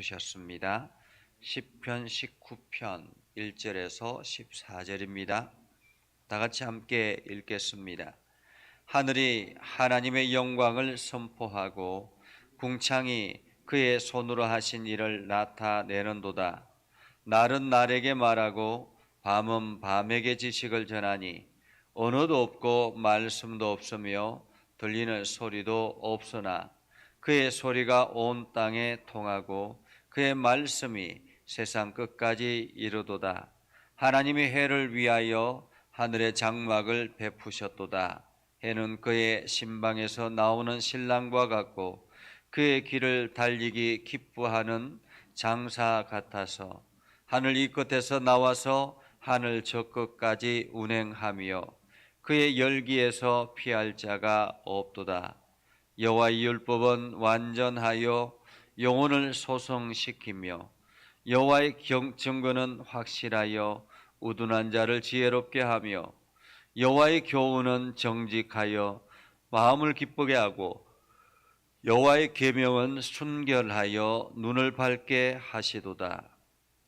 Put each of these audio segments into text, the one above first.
주셨습니다. 시편 19편 1절에서 14절입니다. 다 같이 함께 읽겠습니다. 하늘이 하나님의 영광을 선포하고 궁창이 그의 손으로 하신 일을 나타내는도다. 날은 날에게 말하고 밤은 밤에게 지식을 전하니 언어도 없고 말씀도 없으며 들리는 소리도 없으나 그의 소리가 온 땅에 통하고 그의 말씀이 세상 끝까지 이르도다. 하나님이 해를 위하여 하늘의 장막을 베푸셨도다. 해는 그의 신방에서 나오는 신랑과 같고 그의 길을 달리기 기뻐하는 장사 같아서 하늘 이 끝에서 나와서 하늘 저 끝까지 운행하며 그의 열기에서 피할 자가 없도다. 여호와의 율법은 완전하여 영혼을 소성시키며 여호와의 증거는 확실하여 우둔한 자를 지혜롭게 하며 여호와의 교훈은 정직하여 마음을 기쁘게 하고 여호와의 계명은 순결하여 눈을 밝게 하시도다.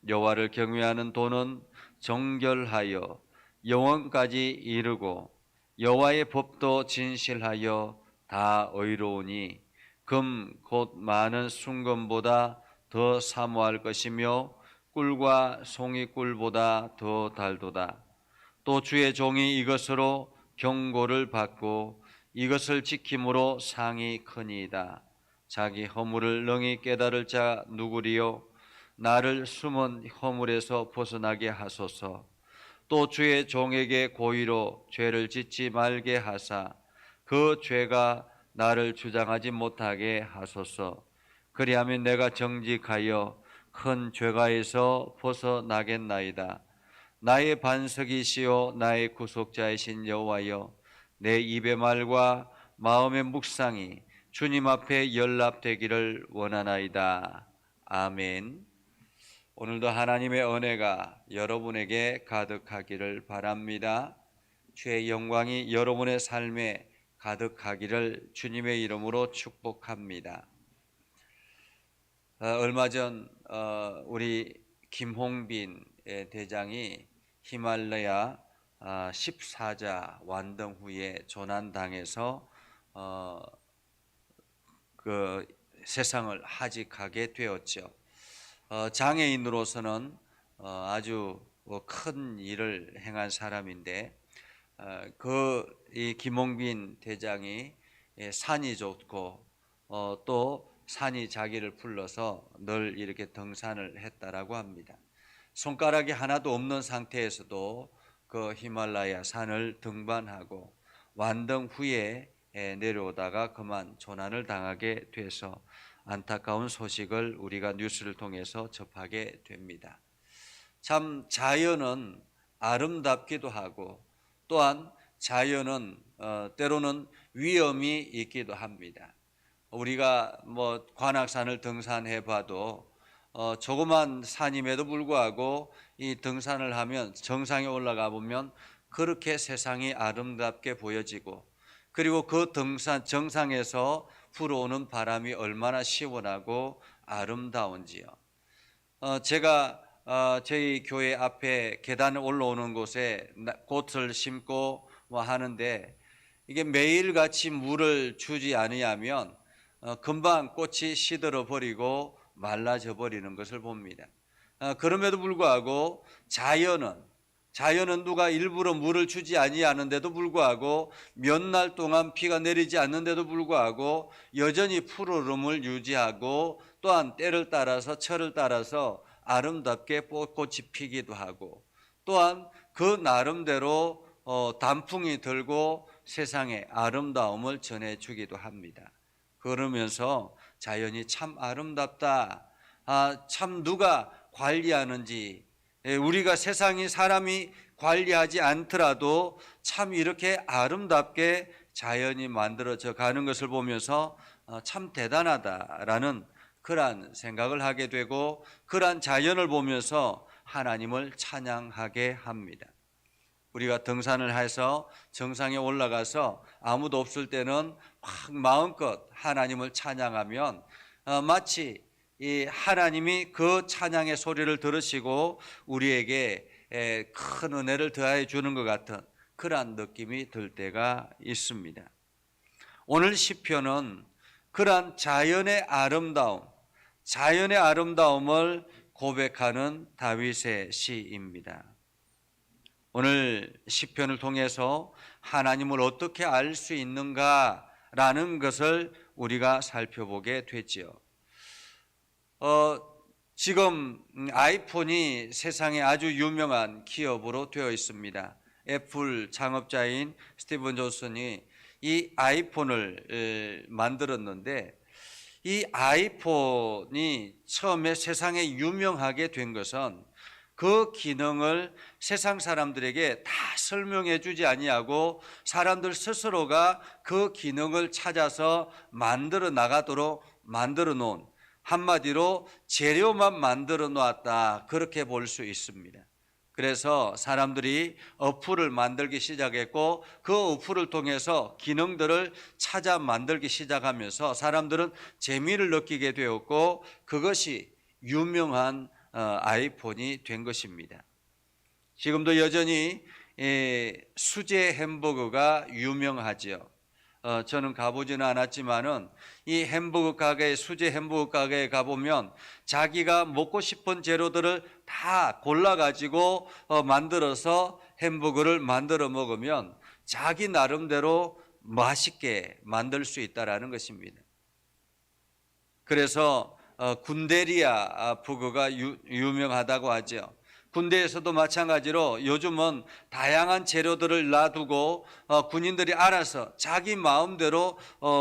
여호와를 경외하는 도는 정결하여 영원까지 이르고 여호와의 법도 진실하여 다 의로우니 금 곧 많은 순금보다 더 사모할 것이며 꿀과 송이꿀보다 더 달도다. 또 주의 종이 이것으로 경고를 받고 이것을 지킴으로 상이 크니이다. 자기 허물을 능히 깨달을 자 누구리요? 나를 숨은 허물에서 벗어나게 하소서. 또 주의 종에게 고의로 죄를 짓지 말게 하사 그 죄가 나를 주장하지 못하게 하소서. 그리하면 내가 정직하여 큰 죄가에서 벗어나겠나이다. 나의 반석이시요 나의 구속자이신 여호와여, 내 입의 말과 마음의 묵상이 주님 앞에 연락되기를 원하나이다. 아멘. 오늘도 하나님의 은혜가 여러분에게 가득하기를 바랍니다. 주의 영광이 여러분의 삶에 가득하기를 주님의 이름으로 축복합니다. 얼마 전 우리 김홍빈 대장이 히말라야 14자 완등 후에 조난당해서 그 세상을 하직하게 되었죠. 장애인으로서는 아주 큰 일을 행한 사람인데 이 김홍빈 대장이 산이 좋고 또 산이 자기를 불러서 늘 이렇게 등산을 했다라고 합니다. 손가락이 하나도 없는 상태에서도 그 히말라야 산을 등반하고 완등 후에 내려오다가 그만 조난을 당하게 돼서 안타까운 소식을 우리가 뉴스를 통해서 접하게 됩니다. 참 자연은 아름답기도 하고 또한 자연은 때로는 위험이 있기도 합니다. 우리가 관악산을 등산해 봐도 조그만 산임에도 불구하고 이 등산을 하면 정상에 올라가 보면 그렇게 세상이 아름답게 보여지고 그리고 그 등산 정상에서 불어오는 바람이 얼마나 시원하고 아름다운지요. 제가 저희 교회 앞에 계단에 올라오는 곳에 꽃을 심고 하는데 이게 매일같이 물을 주지 않으면 금방 꽃이 시들어 버리고 말라져 버리는 것을 봅니다. 그럼에도 불구하고 자연은 누가 일부러 물을 주지 아니하는데도 불구하고 몇 날 동안 비가 내리지 않는데도 불구하고 여전히 푸르름을 유지하고 또한 때를 따라서 철을 따라서 아름답게 꽃이 피기도 하고 또한 그 나름대로 단풍이 들고 세상에 아름다움을 전해주기도 합니다. 그러면서 자연이 참 아름답다. 참 누가 관리하는지 우리가 세상이 사람이 관리하지 않더라도 참 이렇게 아름답게 자연이 만들어져 가는 것을 보면서 참 대단하다라는 그러한 생각을 하게 되고 그러한 자연을 보면서 하나님을 찬양하게 합니다. 우리가 등산을 해서 정상에 올라가서 아무도 없을 때는 막 마음껏 하나님을 찬양하면 마치 이 하나님이 그 찬양의 소리를 들으시고 우리에게 큰 은혜를 더하여 주는 것 같은 그러한 느낌이 들 때가 있습니다. 오늘 시편은 그러한 자연의 아름다움을 고백하는 다윗의 시입니다. 오늘 시편을 통해서 하나님을 어떻게 알 수 있는가라는 것을 우리가 살펴보게 되지요. 지금 아이폰이 세상에 아주 유명한 기업으로 되어 있습니다. 애플 창업자인 스티븐 존슨이 이 아이폰을 만들었는데, 이 아이폰이 처음에 세상에 유명하게 된 것은 그 기능을 세상 사람들에게 다 설명해 주지 아니하고 사람들 스스로가 그 기능을 찾아서 만들어 나가도록 만들어 놓은, 한마디로 재료만 만들어 놓았다, 그렇게 볼 수 있습니다. 그래서 사람들이 어플을 만들기 시작했고 그 어플을 통해서 기능들을 찾아 만들기 시작하면서 사람들은 재미를 느끼게 되었고 그것이 유명한 아이폰이 된 것입니다. 지금도 여전히 수제 햄버거가 유명하지요. 저는 가보지는 않았지만은 이 햄버거 가게, 수제 햄버거 가게에 가보면 자기가 먹고 싶은 재료들을 다 골라가지고 만들어서 햄버거를 만들어 먹으면 자기 나름대로 맛있게 만들 수 있다라는 것입니다. 그래서 군대리아 버거가 유명하다고 하죠. 군대에서도 마찬가지로 요즘은 다양한 재료들을 놔두고 군인들이 알아서 자기 마음대로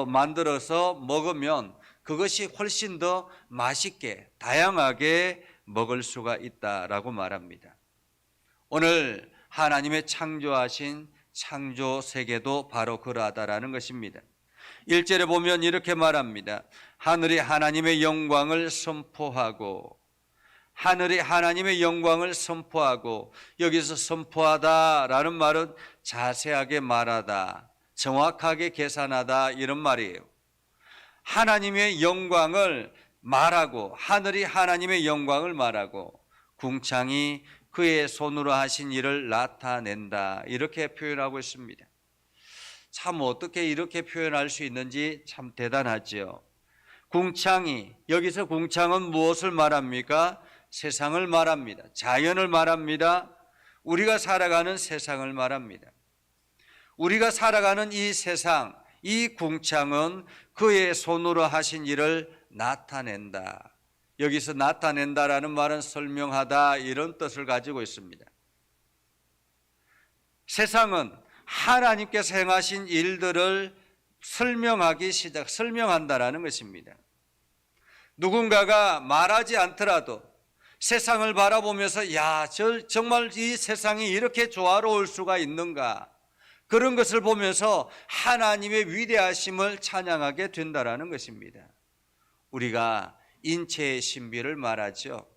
만들어서 먹으면 그것이 훨씬 더 맛있게 다양하게 먹을 수가 있다라고 말합니다. 오늘 하나님의 창조하신 창조 세계도 바로 그러하다라는 것입니다. 1절에 보면 이렇게 말합니다. 하늘이 하나님의 영광을 선포하고, 하늘이 하나님의 영광을 선포하고, 여기서 선포하다라는 말은 자세하게 말하다, 정확하게 계산하다, 이런 말이에요. 하나님의 영광을 말하고, 하늘이 하나님의 영광을 말하고, 궁창이 그의 손으로 하신 일을 나타낸다, 이렇게 표현하고 있습니다. 참 어떻게 이렇게 표현할 수 있는지 참 대단하지요. 궁창이, 여기서 궁창은 무엇을 말합니까? 세상을 말합니다. 자연을 말합니다. 우리가 살아가는 세상을 말합니다. 우리가 살아가는 이 세상, 이 궁창은 그의 손으로 하신 일을 나타낸다. 여기서 나타낸다라는 말은 설명하다, 이런 뜻을 가지고 있습니다. 세상은 하나님께서 행하신 일들을 설명한다라는 것입니다. 누군가가 말하지 않더라도 세상을 바라보면서 정말 이 세상이 이렇게 조화로울 수가 있는가, 그런 것을 보면서 하나님의 위대하심을 찬양하게 된다라는 것입니다. 우리가 인체의 신비를 말하죠.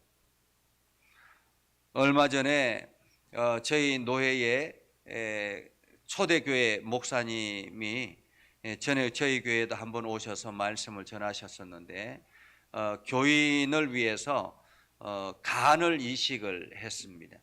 얼마 전에 저희 노회에 초대교회 목사님이 전에 저희 교회에도 한번 오셔서 말씀을 전하셨었는데, 교인을 위해서 간을 이식을 했습니다.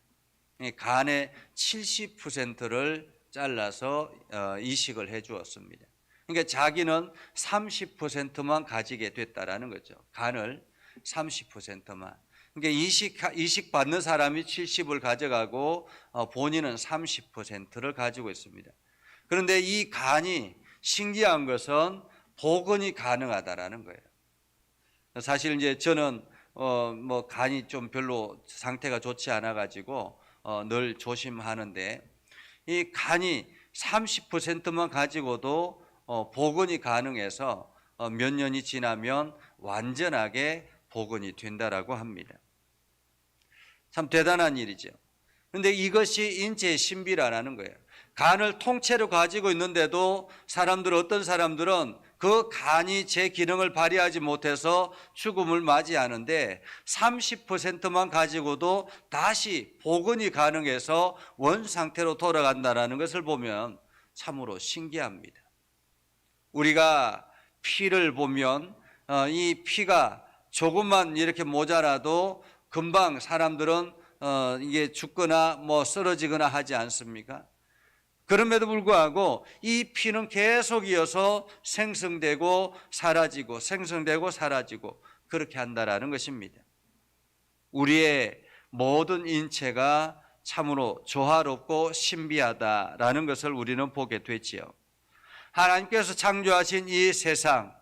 간의 70%를 잘라서 이식을 해 주었습니다. 그러니까 자기는 30%만 가지게 됐다라는 거죠. 간을 30%만. 그러니까 이식 받는 사람이 70을 가져가고 본인은 30%를 가지고 있습니다. 그런데 이 간이 신기한 것은 복원이 가능하다라는 거예요. 사실 이제 저는 간이 좀 별로 상태가 좋지 않아 가지고 늘 조심하는데, 이 간이 30%만 가지고도 복원이 가능해서 몇 년이 지나면 완전하게 복원이 된다라고 합니다. 참 대단한 일이죠. 그런데 이것이 인체의 신비라는 거예요. 간을 통째로 가지고 있는데도 어떤 사람들은 그 간이 제 기능을 발휘하지 못해서 죽음을 맞이하는데 30%만 가지고도 다시 복원이 가능해서 원상태로 돌아간다는 것을 보면 참으로 신기합니다. 우리가 피를 보면 이 피가 조금만 이렇게 모자라도 금방 사람들은 이게 죽거나 뭐 쓰러지거나 하지 않습니까? 그럼에도 불구하고 이 피는 계속 이어서 생성되고 사라지고 생성되고 사라지고 그렇게 한다라는 것입니다. 우리의 모든 인체가 참으로 조화롭고 신비하다라는 것을 우리는 보게 되지요. 하나님께서 창조하신 이 세상,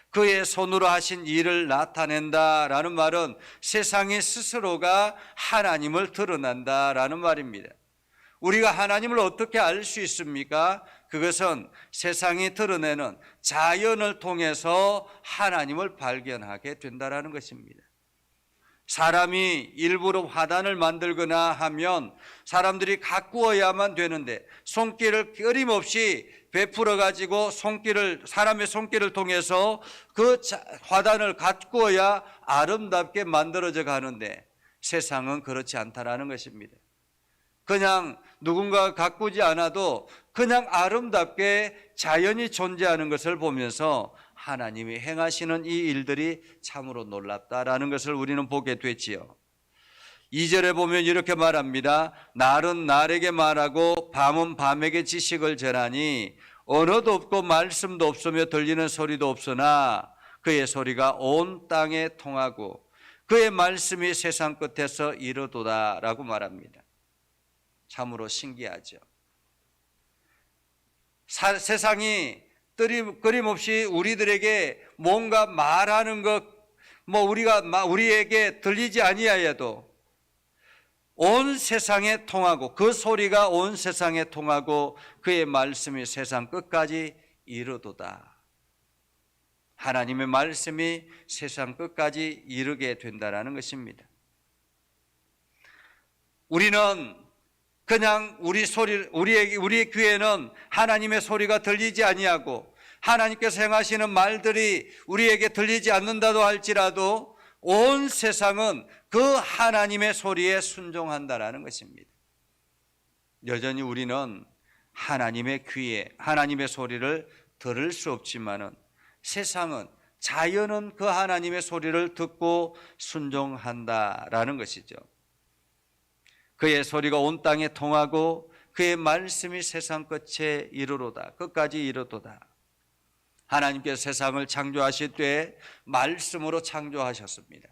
그의 손으로 하신 일을 나타낸다라는 말은 세상이 스스로가 하나님을 드러난다라는 말입니다. 우리가 하나님을 어떻게 알 수 있습니까? 그것은 세상이 드러내는 자연을 통해서 하나님을 발견하게 된다라는 것입니다. 사람이 일부러 화단을 만들거나 하면 사람들이 가꾸어야만 되는데 손길을 끊임없이 베풀어 가지고 사람의 손길을 통해서 그 화단을 가꾸어야 아름답게 만들어져 가는데 세상은 그렇지 않다라는 것입니다. 그냥 누군가 가꾸지 않아도 그냥 아름답게 자연이 존재하는 것을 보면서 하나님이 행하시는 이 일들이 참으로 놀랍다라는 것을 우리는 보게 되지요. 2절에 보면 이렇게 말합니다. 날은 날에게 말하고 밤은 밤에게 지식을 전하니 언어도 없고 말씀도 없으며 들리는 소리도 없으나 그의 소리가 온 땅에 통하고 그의 말씀이 세상 끝에서 이르도다라고 말합니다. 참으로 신기하죠. 세상이 끊임없이 우리들에게 뭔가 말하는 것, 우리에게 들리지 아니하여도 온 세상에 통하고 그 소리가 온 세상에 통하고 그의 말씀이 세상 끝까지 이르도다. 하나님의 말씀이 세상 끝까지 이르게 된다라는 것입니다. 우리는 그냥 우리의 귀에는 하나님의 소리가 들리지 아니하고 하나님께서 행하시는 말들이 우리에게 들리지 않는다도 할지라도 온 세상은 그 하나님의 소리에 순종한다라는 것입니다. 여전히 우리는 하나님의 귀에 하나님의 소리를 들을 수 없지만은 세상은 자연은 그 하나님의 소리를 듣고 순종한다라는 것이죠. 그의 소리가 온 땅에 통하고 그의 말씀이 세상 끝에 이르로다. 끝까지 이르도다. 하나님께서 세상을 창조하실 때 말씀으로 창조하셨습니다.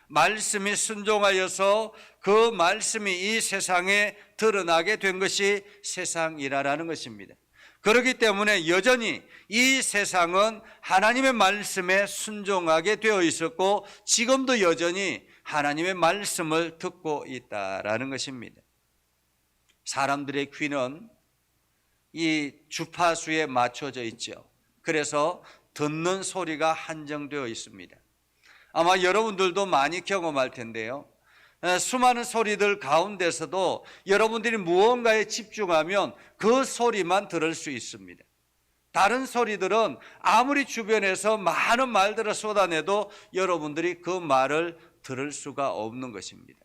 말씀이 순종하여서 그 말씀이 이 세상에 드러나게 된 것이 세상이라는 것입니다. 그렇기 때문에 여전히 이 세상은 하나님의 말씀에 순종하게 되어 있었고 지금도 여전히 하나님의 말씀을 듣고 있다라는 것입니다. 사람들의 귀는 이 주파수에 맞춰져 있죠. 그래서 듣는 소리가 한정되어 있습니다. 아마 여러분들도 많이 경험할 텐데요. 수많은 소리들 가운데서도 여러분들이 무언가에 집중하면 그 소리만 들을 수 있습니다. 다른 소리들은 아무리 주변에서 많은 말들을 쏟아내도 여러분들이 그 말을 들을 수가 없는 것입니다.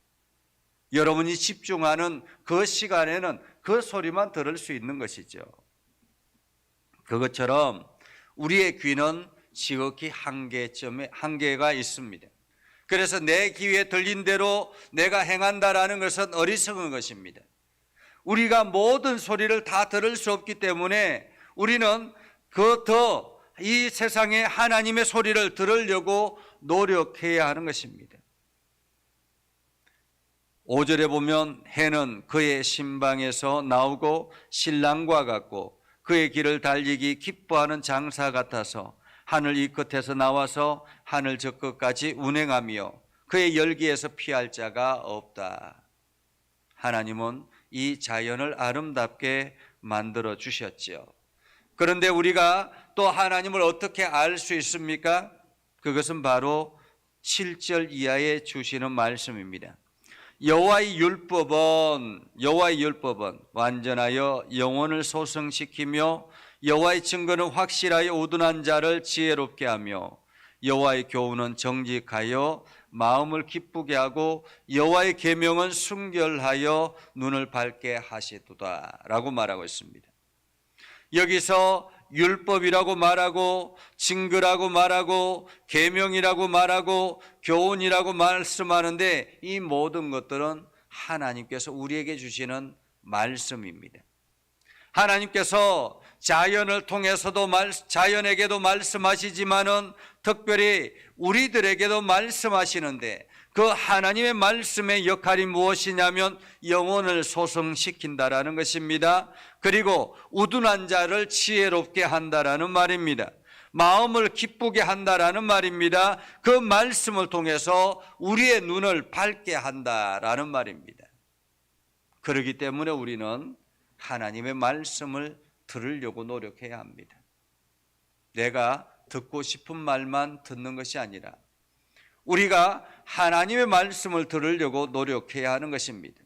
여러분이 집중하는 그 시간에는 그 소리만 들을 수 있는 것이죠. 그것처럼 우리의 귀는 지극히 한계가 있습니다. 그래서 내 귀에 들린 대로 내가 행한다라는 것은 어리석은 것입니다. 우리가 모든 소리를 다 들을 수 없기 때문에 우리는 이 세상에 하나님의 소리를 들으려고 노력해야 하는 것입니다. 5절에 보면 해는 그의 신방에서 나오고 신랑과 같고 그의 길을 달리기 기뻐하는 장사 같아서 하늘 이 끝에서 나와서 하늘 저 끝까지 운행하며 그의 열기에서 피할 자가 없다. 하나님은 이 자연을 아름답게 만들어 주셨죠. 그런데 우리가 또 하나님을 어떻게 알 수 있습니까? 그것은 바로 7절 이하에 주시는 말씀입니다. 여호와의 율법은 완전하여 영혼을 소성시키며 여호와의 증거는 확실하여 우둔한 자를 지혜롭게 하며 여호와의 교훈은 정직하여 마음을 기쁘게 하고 여호와의 계명은 순결하여 눈을 밝게 하시도다 라고 말하고 있습니다. 여기서 율법이라고 말하고 징계라고 말하고 계명이라고 말하고 교훈이라고 말씀하는데 이 모든 것들은 하나님께서 우리에게 주시는 말씀입니다. 하나님께서 자연을 통해서도 자연에게도 말씀하시지만은 특별히 우리들에게도 말씀하시는데 그 하나님의 말씀의 역할이 무엇이냐면 영혼을 소성시킨다라는 것입니다. 그리고 우둔한 자를 지혜롭게 한다라는 말입니다. 마음을 기쁘게 한다라는 말입니다. 그 말씀을 통해서 우리의 눈을 밝게 한다라는 말입니다. 그렇기 때문에 우리는 하나님의 말씀을 들으려고 노력해야 합니다. 내가 듣고 싶은 말만 듣는 것이 아니라 우리가 하나님의 말씀을 들으려고 노력해야 하는 것입니다.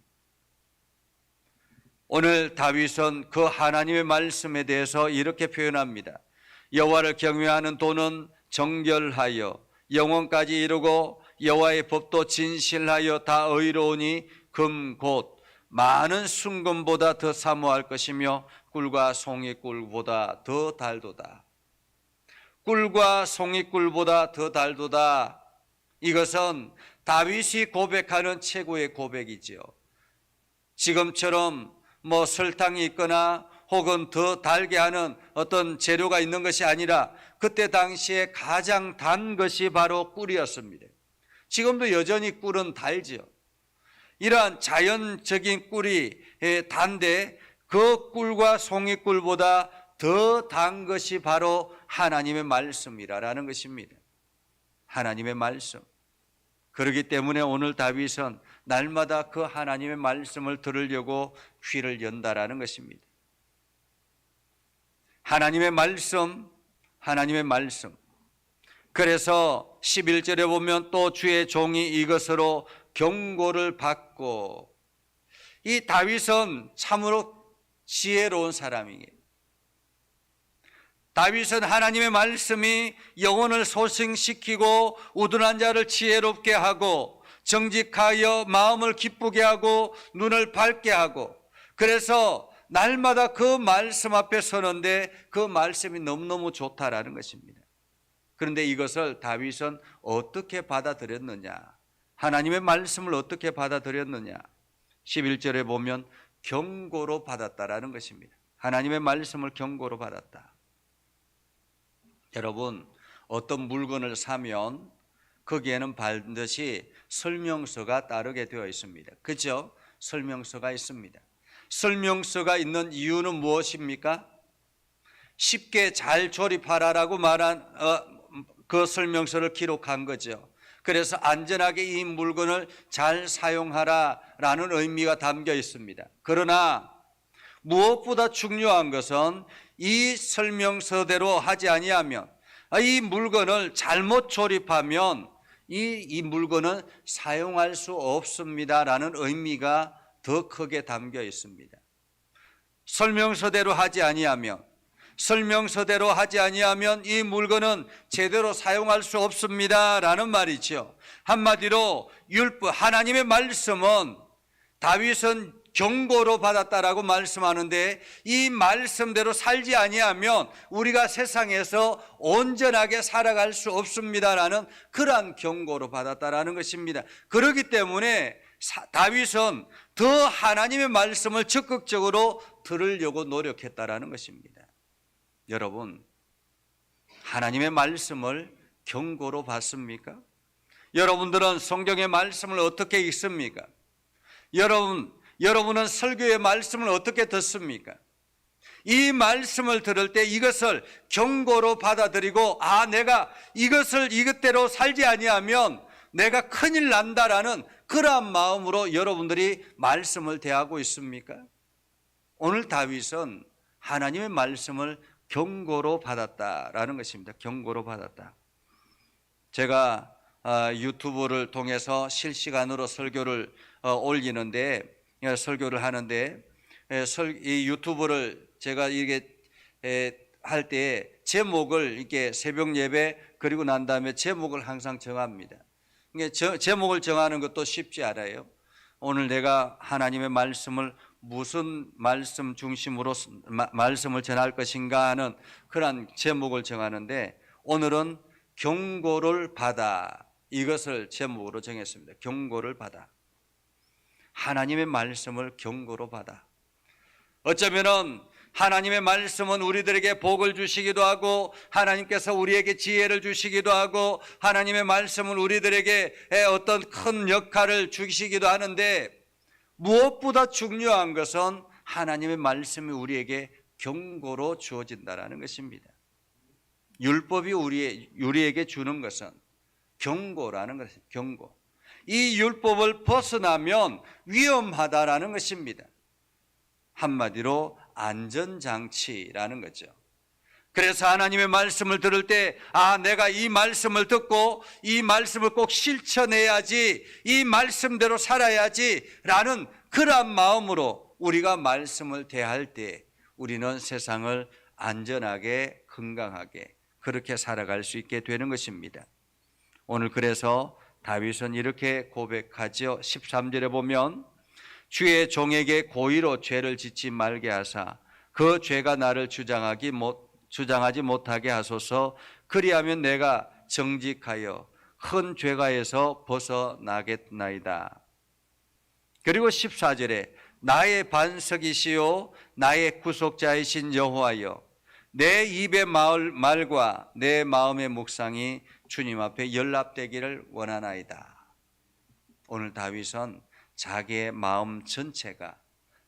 오늘 다윗은 그 하나님의 말씀에 대해서 이렇게 표현합니다. 여호와를 경외하는 도는 정결하여 영원까지 이루고 여호와의 법도 진실하여 다 의로우니 금 곧 많은 순금보다 더 사모할 것이며 꿀과 송이꿀보다 더 달도다. 꿀과 송이꿀보다 더 달도다. 이것은 다윗이 고백하는 최고의 고백이지요. 지금처럼 설탕이 있거나 혹은 더 달게 하는 어떤 재료가 있는 것이 아니라 그때 당시에 가장 단 것이 바로 꿀이었습니다. 지금도 여전히 꿀은 달지요. 이러한 자연적인 꿀이 단데 그 꿀과 송이꿀보다 더 단 것이 바로 하나님의 말씀이라는 것입니다. 하나님의 말씀. 그렇기 때문에 오늘 다윗은 날마다 그 하나님의 말씀을 들으려고 귀를 연다라는 것입니다. 하나님의 말씀, 하나님의 말씀. 그래서 11절에 보면 또 주의 종이 이것으로 경고를 받고, 이 다윗은 참으로 지혜로운 사람이에요. 다윗은 하나님의 말씀이 영혼을 소생시키고 우둔한 자를 지혜롭게 하고 정직하여 마음을 기쁘게 하고 눈을 밝게 하고, 그래서 날마다 그 말씀 앞에 서는데 그 말씀이 너무너무 좋다라는 것입니다. 그런데 이것을 다윗은 어떻게 받아들였느냐, 하나님의 말씀을 어떻게 받아들였느냐, 11절에 보면 경고로 받았다라는 것입니다. 하나님의 말씀을 경고로 받았다. 여러분, 어떤 물건을 사면 거기에는 반드시 설명서가 따르게 되어 있습니다. 그죠? 설명서가 있습니다. 설명서가 있는 이유는 무엇입니까? 쉽게 잘 조립하라라고 말한 그 설명서를 기록한 거죠. 그래서 안전하게 이 물건을 잘 사용하라라는 의미가 담겨 있습니다. 그러나 무엇보다 중요한 것은 이 설명서대로 하지 아니하면, 이 물건을 잘못 조립하면 이 물건은 사용할 수 없습니다라는 의미가 더 크게 담겨 있습니다. 설명서대로 하지 아니하면 이 물건은 제대로 사용할 수 없습니다라는 말이죠. 한마디로 율법, 하나님의 말씀은 다윗은 경고로 받았다라고 말씀하는데, 이 말씀대로 살지 아니하면 우리가 세상에서 온전하게 살아갈 수 없습니다라는 그러한 경고로 받았다라는 것입니다. 그렇기 때문에 다윗은 더 하나님의 말씀을 적극적으로 들으려고 노력했다라는 것입니다. 여러분, 하나님의 말씀을 경고로 받습니까? 여러분들은 성경의 말씀을 어떻게 읽습니까? 여러분은 설교의 말씀을 어떻게 듣습니까? 이 말씀을 들을 때 이것을 경고로 받아들이고, 내가 이것대로 살지 아니하면 내가 큰일 난다라는 그러한 마음으로 여러분들이 말씀을 대하고 있습니까? 오늘 다윗은 하나님의 말씀을 경고로 받았다라는 것입니다. 경고로 받았다. 제가 유튜브를 통해서 실시간으로 설교를 설교를 하는데, 이 유튜브를 제가 이게 할 때 제목을 이렇게 새벽 예배 그리고 난 다음에 제목을 항상 정합니다. 제목을 정하는 것도 쉽지 않아요. 오늘 내가 하나님의 말씀을 무슨 말씀 중심으로 말씀을 전할 것인가 하는 그런 제목을 정하는데, 오늘은 경고를 받아, 이것을 제목으로 정했습니다. 경고를 받아. 하나님의 말씀을 경고로 받아. 어쩌면은 하나님의 말씀은 우리들에게 복을 주시기도 하고, 하나님께서 우리에게 지혜를 주시기도 하고, 하나님의 말씀은 우리들에게 어떤 큰 역할을 주시기도 하는데, 무엇보다 중요한 것은 하나님의 말씀이 우리에게 경고로 주어진다는 것입니다. 율법이 우리에게 주는 것은 경고라는 것입니다. 경고. 이 율법을 벗어나면 위험하다라는 것입니다. 한마디로 안전장치라는 거죠. 그래서 하나님의 말씀을 들을 때, 내가 이 말씀을 듣고 이 말씀을 꼭 실천해야지, 이 말씀대로 살아야지 라는 그러한 마음으로 우리가 말씀을 대할 때 우리는 세상을 안전하게, 건강하게 그렇게 살아갈 수 있게 되는 것입니다. 오늘 그래서 다윗은 이렇게 고백하죠. 13절에 보면, 주의 종에게 고의로 죄를 짓지 말게 하사 그 죄가 나를 주장하지 못하게 하소서. 그리하면 내가 정직하여 큰 죄가에서 벗어나겠나이다. 그리고 14절에 나의 반석이시요 나의 구속자이신 여호와여, 내 입의 말과 내 마음의 묵상이 주님 앞에 연락되기를 원하나이다. 오늘 다윗은 자기의 마음 전체가,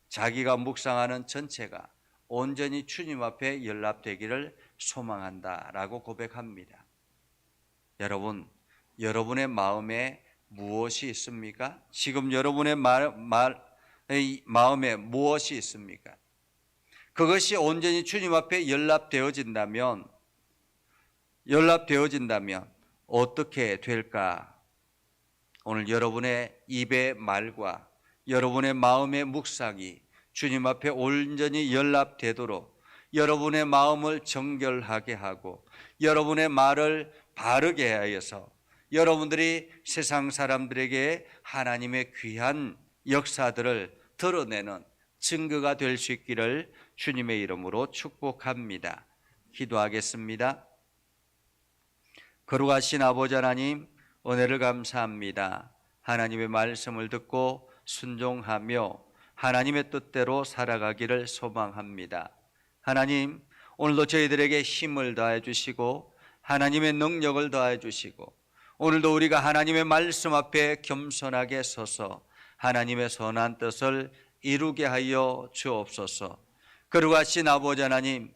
자기가 묵상하는 전체가 온전히 주님 앞에 연락되기를 소망한다라고 고백합니다. 여러분, 여러분의 마음에 무엇이 있습니까? 지금 여러분의 마음에 무엇이 있습니까? 그것이 온전히 주님 앞에 연락되어진다면 어떻게 될까? 오늘 여러분의 입의 말과 여러분의 마음의 묵상이 주님 앞에 온전히 연락되도록 여러분의 마음을 정결하게 하고 여러분의 말을 바르게 하여서 여러분들이 세상 사람들에게 하나님의 귀한 역사들을 드러내는 증거가 될 수 있기를 주님의 이름으로 축복합니다. 기도하겠습니다. 거룩하신 아버지 하나님, 은혜를 감사합니다. 하나님의 말씀을 듣고 순종하며 하나님의 뜻대로 살아가기를 소망합니다. 하나님, 오늘도 저희들에게 힘을 더해 주시고 하나님의 능력을 더해 주시고, 오늘도 우리가 하나님의 말씀 앞에 겸손하게 서서 하나님의 선한 뜻을 이루게 하여 주옵소서. 거룩하신 아버지 하나님,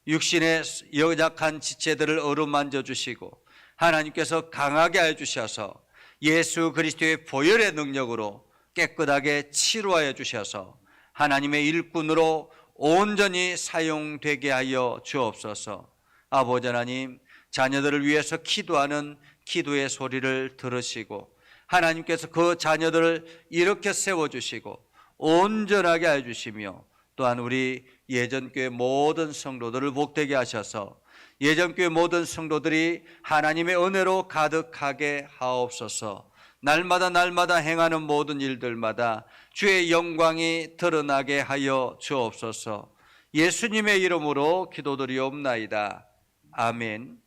육신의 연약한 지체들을 어루만져 주시고 하나님께서 강하게 해 주셔서 예수 그리스도의 보혈의 능력으로 깨끗하게 치료하여 주셔서 하나님의 일꾼으로 온전히 사용되게 하여 주옵소서. 아버지 하나님, 자녀들을 위해서 기도하는 기도의 소리를 들으시고 하나님께서 그 자녀들을 이렇게 세워주시고 온전하게 해주시며, 또한 우리 예전교회 모든 성도들을 복되게 하셔서 예전교회 모든 성도들이 하나님의 은혜로 가득하게 하옵소서. 날마다 행하는 모든 일들마다 주의 영광이 드러나게 하여 주옵소서. 예수님의 이름으로 기도드리옵나이다. 아멘.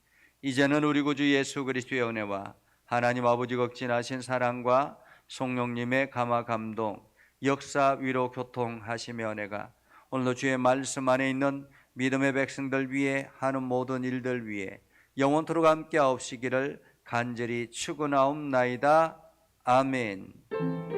이제는 우리 구주 예수 그리스도의 은혜와 하나님 아버지 극진하신 사랑과 성령님의 감화 감동, 역사 위로 교통하심의 은혜가 오늘도 주의 말씀 안에 있는 믿음의 백성들 위해 하는 모든 일들 위해 영원토록 함께 하옵시기를 간절히 축원하옵나이다. 아멘.